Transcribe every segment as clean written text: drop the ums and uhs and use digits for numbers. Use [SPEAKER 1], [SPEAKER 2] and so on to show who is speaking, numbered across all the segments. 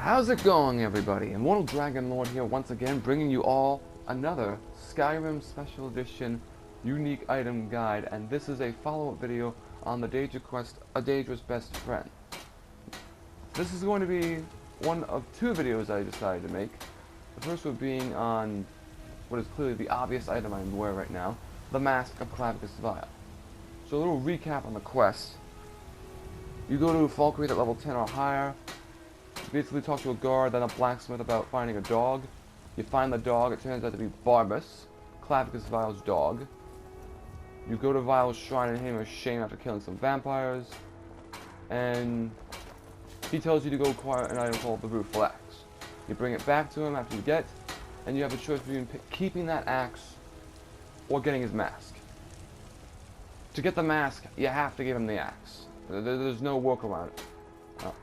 [SPEAKER 1] How's it going, everybody? Immortal Dragon Lord here once again, bringing you all another Skyrim Special Edition unique item guide, and this is a follow-up video on the Daedra quest, A Daedra's Best Friend. This is going to be one of two videos I decided to make. The first one being on what is clearly the obvious item I'm wearing right now, the Masque of Clavicus Vial. So a little recap on the quest. You go to Falkreath at level 10 or higher. You basically talk to a guard, then a blacksmith about finding a dog. You find the dog, it turns out to be Barbas, Clavicus Vial's dog. You go to Vial's shrine and him shame after killing some vampires. And he tells you to go acquire an item called the Rueful Axe. You bring it back to him after you get, and you have a choice between keeping that axe or getting his mask. To get the mask, you have to give him the axe. There's no work around it.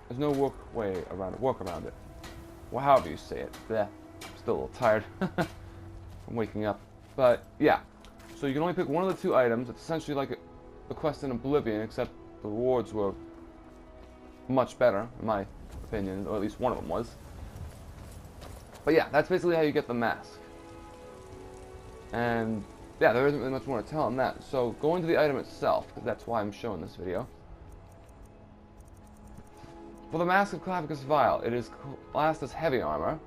[SPEAKER 1] There's no work around it. Well, however you say it. Bleh. I'm still a little tired from waking up. But, yeah. So you can only pick one of the two items. It's essentially like a quest in Oblivion, except the rewards were much better, in my opinion, or at least one of them was. But yeah, that's basically how you get the mask. And, yeah, there isn't really much more to tell on that. So, go into the item itself, because that's why I'm showing this video. For the Masque of Clavicus Vial, it is classed as heavy armor.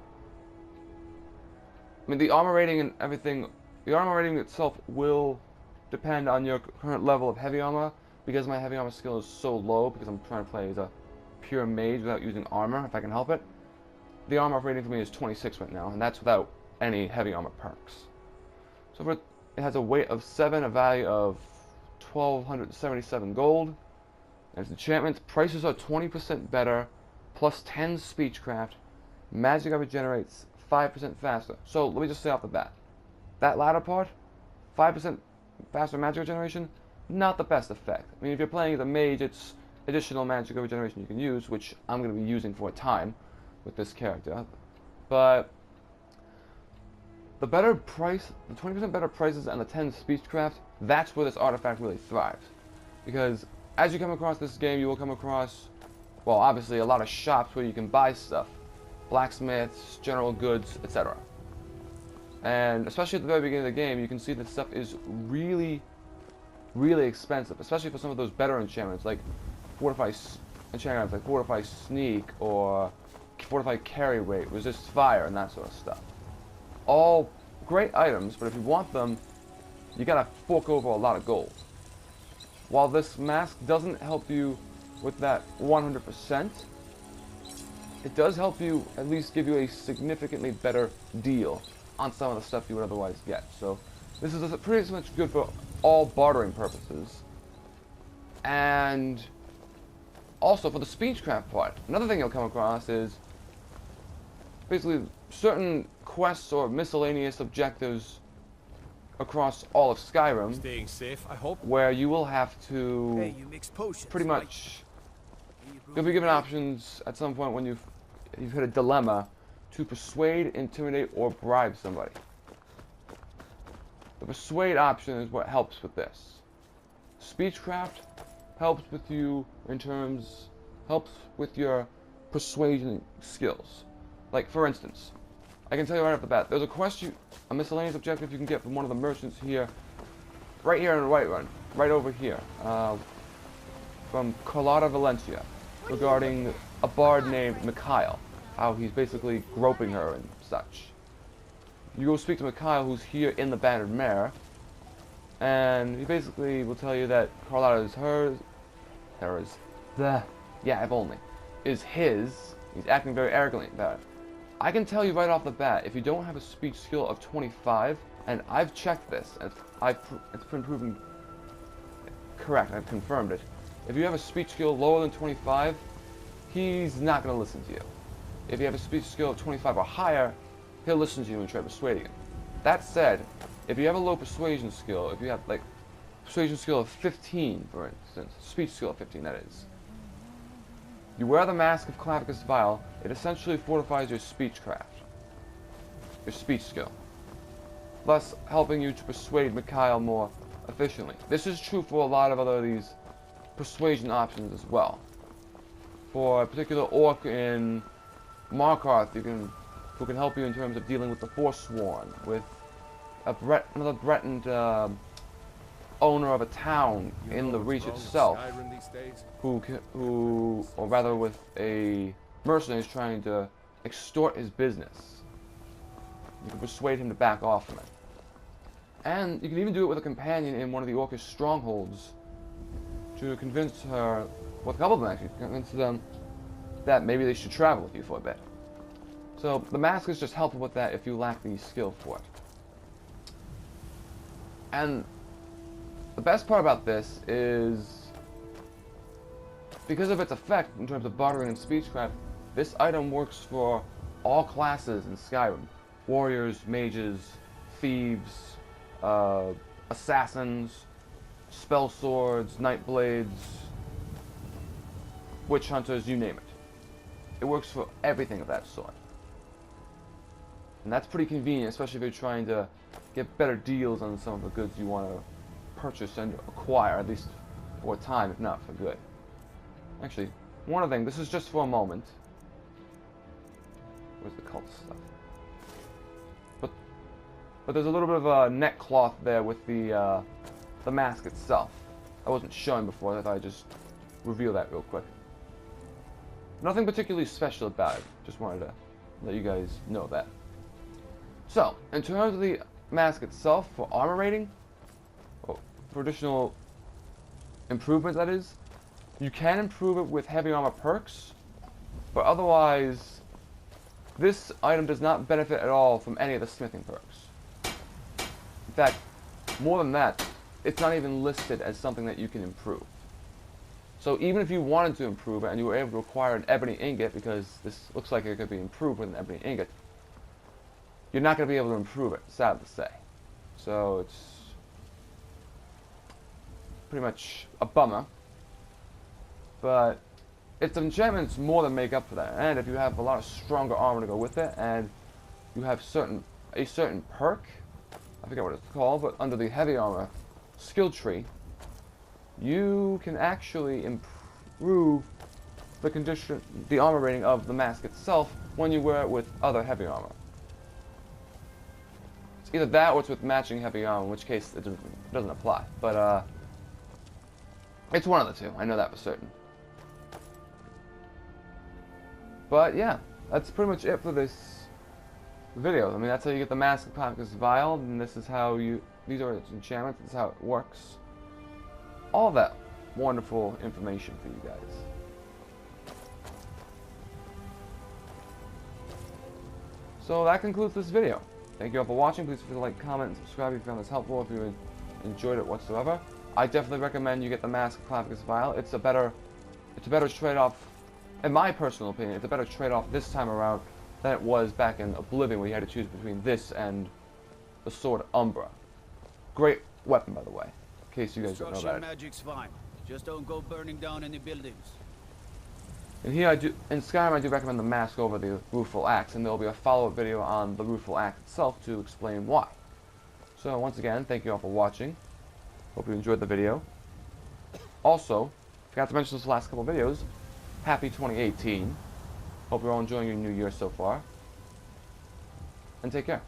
[SPEAKER 1] I mean, the armor rating and everything, the armor rating itself will depend on your current level of heavy armor, because my heavy armor skill is so low, because I'm trying to play as a pure mage without using armor, if I can help it. The armor rating for me is 26 right now, and that's without any heavy armor perks. So it has a weight of 7, a value of 1,277 gold. And its enchantments, prices are 20% better, plus 10 speechcraft. Magic regenerates 5% faster. So let me just say off the bat, that latter part, 5% faster magic regeneration, not the best effect. I mean, if you're playing as a mage, it's additional magic regeneration you can use, which I'm going to be using for a time with this character. But the better price, the 20% better prices and the 10 speechcraft, that's where this artifact really thrives. Because as you come across this game, you will come across, well, obviously a lot of shops where you can buy stuff. Blacksmiths, general goods, etc. And especially at the very beginning of the game, you can see that stuff is really, really expensive. Especially for some of those better enchantments, like Fortify Sneak, or Fortify Carry Rate, Resist Fire, and that sort of stuff. All great items, but if you want them, you gotta fork over a lot of gold. While this mask doesn't help you with that 100%, it does help you at least give you a significantly better deal on some of the stuff you would otherwise get. So this is pretty much good for all bartering purposes. And also for the speechcraft part, another thing you'll come across is basically certain quests or miscellaneous objectives across all of Skyrim,
[SPEAKER 2] staying safe, I hope,
[SPEAKER 1] where you will have to
[SPEAKER 2] you mix potions,
[SPEAKER 1] pretty much you'll be given options at some point when you've hit a dilemma to persuade, intimidate, or bribe somebody. The persuade option is what helps with this. Speechcraft helps with you helps with your persuasion skills. Like, for instance, I can tell you right off the bat, there's a miscellaneous objective you can get from one of the merchants here, right here in the Whiterun, right over here, from Carlotta Valencia, regarding a bard named Mikhail, how he's basically groping her and such. You go speak to Mikhail, who's here in the Bannered Mare, and he basically will tell you that Carlotta is if only, is his. He's acting very arrogantly about it. I can tell you right off the bat, if you don't have a speech skill of 25, and I've checked this, and it's been proven correct, I've confirmed it. If you have a speech skill lower than 25, he's not going to listen to you. If you have a speech skill of 25 or higher, he'll listen to you and try persuading you. That said, if you have a low persuasion skill, if you have like persuasion skill of 15, for instance, speech skill of 15 that is, you wear the Masque of Clavicus Vial, it essentially fortifies your speechcraft, your speech skill, thus helping you to persuade Mikhail more efficiently. This is true for a lot of other these persuasion options as well. For a particular orc in Markarth, who can help you in terms of dealing with the Forsworn, with another threatened owner of a town in the Reach itself,
[SPEAKER 2] Skyrim these days?
[SPEAKER 1] or rather with a mercenary who's trying to extort his business. You can persuade him to back off from it. And you can even do it with a companion in one of the Orcish strongholds to convince her, well, a couple of them actually, convince them that maybe they should travel with you for a bit. So the mask is just helpful with that if you lack the skill for it. And the best part about this is, because of its effect in terms of bartering and speechcraft, this item works for all classes in Skyrim. Warriors, mages, thieves, assassins, spell swords, night blades, witch hunters, you name it. It works for everything of that sort. And that's pretty convenient, especially if you're trying to get better deals on some of the goods you want to purchase and acquire, at least for a time, if not for good. Actually, one other thing, this is just for a moment. Where's the cult stuff? But there's a little bit of a neck cloth there with the mask itself. I wasn't showing before, I thought I'd just reveal that real quick. Nothing particularly special about it, just wanted to let you guys know that. So, in terms of the mask itself, for armor rating, for additional improvements that is, you can improve it with heavy armor perks, but otherwise, this item does not benefit at all from any of the smithing perks. In fact, more than that, it's not even listed as something that you can improve. So even if you wanted to improve it and you were able to acquire an ebony ingot, because this looks like it could be improved with an ebony ingot, you're not going to be able to improve it, sad to say. So it's pretty much a bummer. But its enchantments more than make up for that. And if you have a lot of stronger armor to go with it, and you have a certain perk, I forget what it's called, but under the heavy armor skill tree, you can actually improve the armor rating of the mask itself when you wear it with other heavy armor. It's either that or it's with matching heavy armor, in which case it doesn't apply. But it's one of the two. I know that for certain. But yeah, that's pretty much it for this video. I mean, that's how you get the Masque of Clavicus vial, and this is how these are its enchantments, this is how it works. All that wonderful information for you guys. So that concludes this video. Thank you all for watching. Please feel free to like, comment, and subscribe if you found this helpful, if you enjoyed it whatsoever. I definitely recommend you get the Masque of Clavicus vial. It's a better trade-off, in my personal opinion. It's a better trade-off this time around than it was back in Oblivion, where you had to choose between this and the Sword Umbra. Great weapon, by the way, in case you guys don't know about it.
[SPEAKER 3] Magic's fine. Just don't go burning down any buildings.
[SPEAKER 1] And here in Skyrim, I do recommend the mask over the Rueful Axe, and there will be a follow-up video on the Rueful Axe itself to explain why. So once again, thank you all for watching. Hope you enjoyed the video. Also, forgot to mention this last couple of videos. Happy 2018. Hope you're all enjoying your new year so far. And take care.